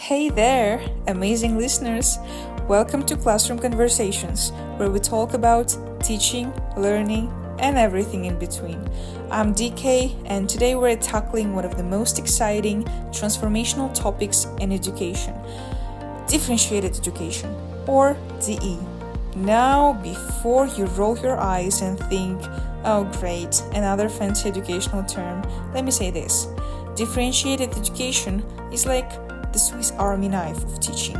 Hey there, amazing listeners! Welcome to Classroom Conversations, where we talk about teaching, learning, and everything in between. I'm DK, and today we're tackling one of the most exciting, transformational topics in education: differentiated education, or DE. Now, before you roll your eyes and think, oh great, another fancy educational term, let me say this. Differentiated education is like the Swiss Army knife of teaching.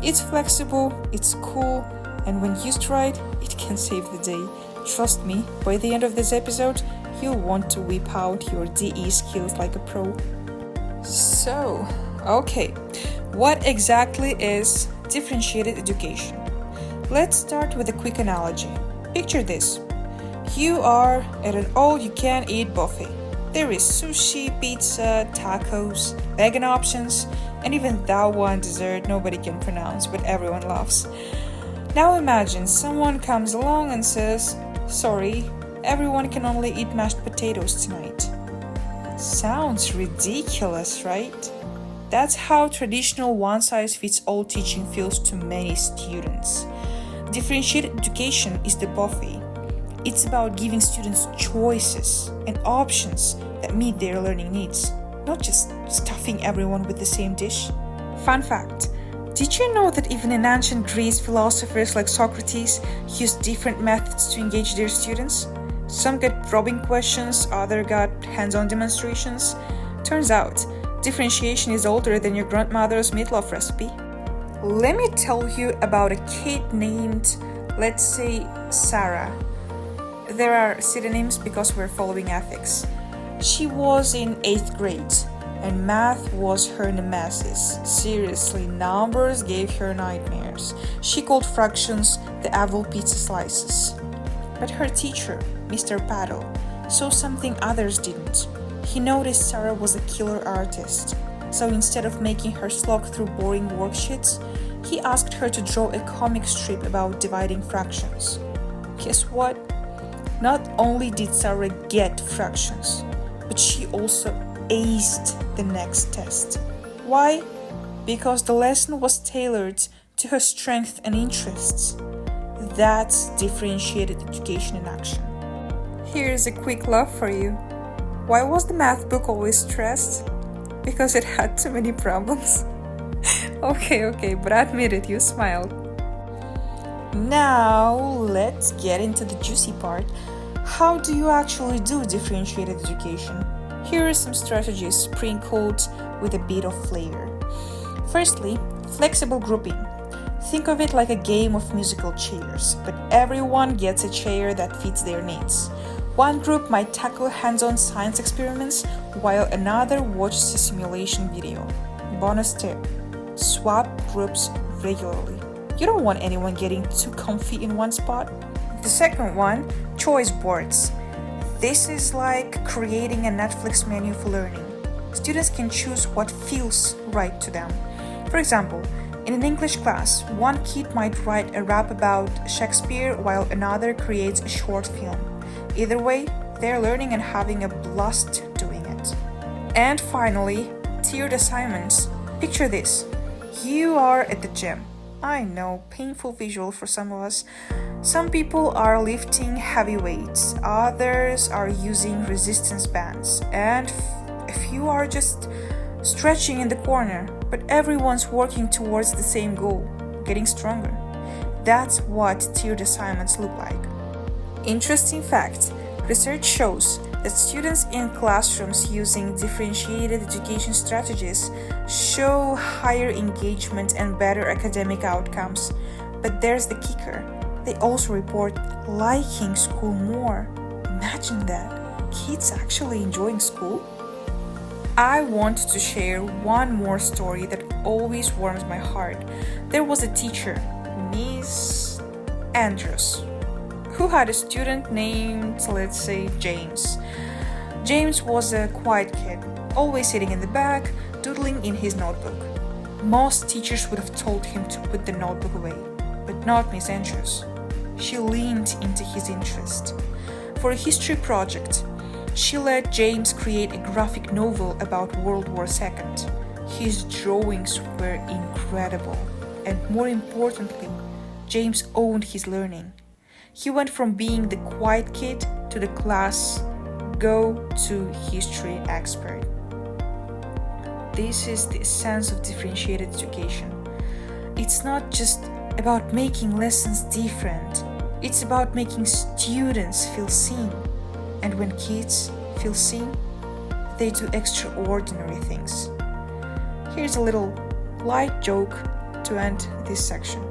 It's flexible, it's cool, and when used right, it can save the day. Trust me, by the end of this episode, you'll want to whip out your DE skills like a pro. So, okay, what exactly is differentiated education? Let's start with a quick analogy. Picture this. You are at an all-you-can-eat buffet. There is sushi, pizza, tacos, vegan options, and even that one dessert nobody can pronounce but everyone loves. Now imagine someone comes along and says, sorry, everyone can only eat mashed potatoes tonight. Sounds ridiculous, right? That's how traditional one-size-fits-all teaching feels to many students. Differentiated education is the buffet. It's about giving students choices and options that meet their learning needs, not just stuffing everyone with the same dish. Fun fact, did you know that even in ancient Greece, philosophers like Socrates used different methods to engage their students? Some got probing questions, others got hands-on demonstrations. Turns out, differentiation is older than your grandmother's meatloaf recipe. Let me tell you about a kid named, let's say, Sarah. There are pseudonyms because we're following ethics. She was in 8th grade, and math was her nemesis. Seriously, numbers gave her nightmares. She called fractions the evil pizza slices. But her teacher, Mr. Paddle, saw something others didn't. He noticed Sarah was a killer artist. So instead of making her slog through boring worksheets, he asked her to draw a comic strip about dividing fractions. Guess what? Not only did Sarah get fractions, but she also aced the next test. Why? Because the lesson was tailored to her strengths and interests. That's differentiated education in action. Here's a quick love for you. Why was the math book always stressed? Because it had too many problems. Okay, but admit it, you smiled. Now, let's get into the juicy part. How do you actually do differentiated education? Here are some strategies sprinkled with a bit of flavor. Firstly, flexible grouping. Think of it like a game of musical chairs, but everyone gets a chair that fits their needs. One group might tackle hands-on science experiments, while another watches a simulation video. Bonus tip: swap groups regularly. You don't want anyone getting too comfy in one spot. The second one, choice boards. This is like creating a Netflix menu for learning. Students can choose what feels right to them. For example, in an English class, one kid might write a rap about Shakespeare while another creates a short film. Either way, they're learning and having a blast doing it. And finally, tiered assignments. Picture this. You are at the gym. I know, painful visual for some of us. Some people are lifting heavy weights, others are using resistance bands, and a few are just stretching in the corner, but everyone's working towards the same goal, getting stronger. That's what tiered assignments look like. Interesting fact, research shows that students in classrooms using differentiated education strategies show higher engagement and better academic outcomes. But there's the kicker. They also report liking school more. Imagine that. Kids actually enjoying school? I want to share one more story that always warms my heart. There was a teacher, Miss Andrews, who had a student named, let's say, James. James was a quiet kid, always sitting in the back, doodling in his notebook. Most teachers would have told him to put the notebook away, but not Miss Andrews. She leaned into his interest. For a history project, she let James create a graphic novel about World War II. His drawings were incredible, and more importantly, James owned his learning. He went from being the quiet kid to the class go-to history expert. This is the essence of differentiated education. It's not just about making lessons different, it's about making students feel seen. And when kids feel seen, they do extraordinary things. Here's a little light joke to end this section.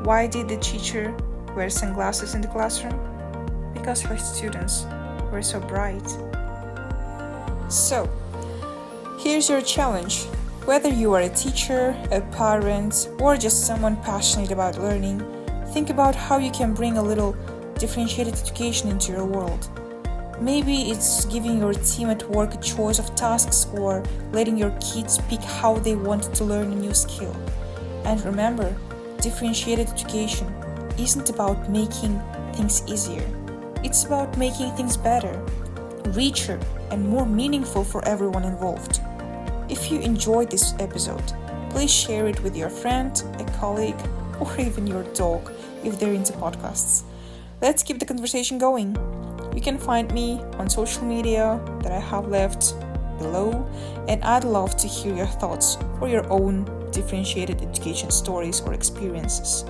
Why did the teacher wear sunglasses in the classroom? Because her students were so bright. So, here's your challenge. Whether you are a teacher, a parent, or just someone passionate about learning, think about how you can bring a little differentiated education into your world. Maybe it's giving your team at work a choice of tasks or letting your kids pick how they want to learn a new skill. And remember, differentiated education isn't about making things easier. It's about making things better, richer, and more meaningful for everyone involved. If you enjoyed this episode, please share it with your friend, a colleague, or even your dog if they're into podcasts. Let's keep the conversation going. You can find me on social media that I have left below, and I'd love to hear your thoughts or your own differentiated education stories or experiences.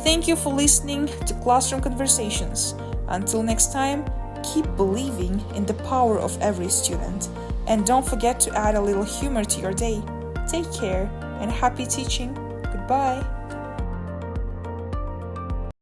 Thank you for listening to Classroom Conversations. Until next time, keep believing in the power of every student, and don't forget to add a little humor to your day. Take care and happy teaching. Goodbye.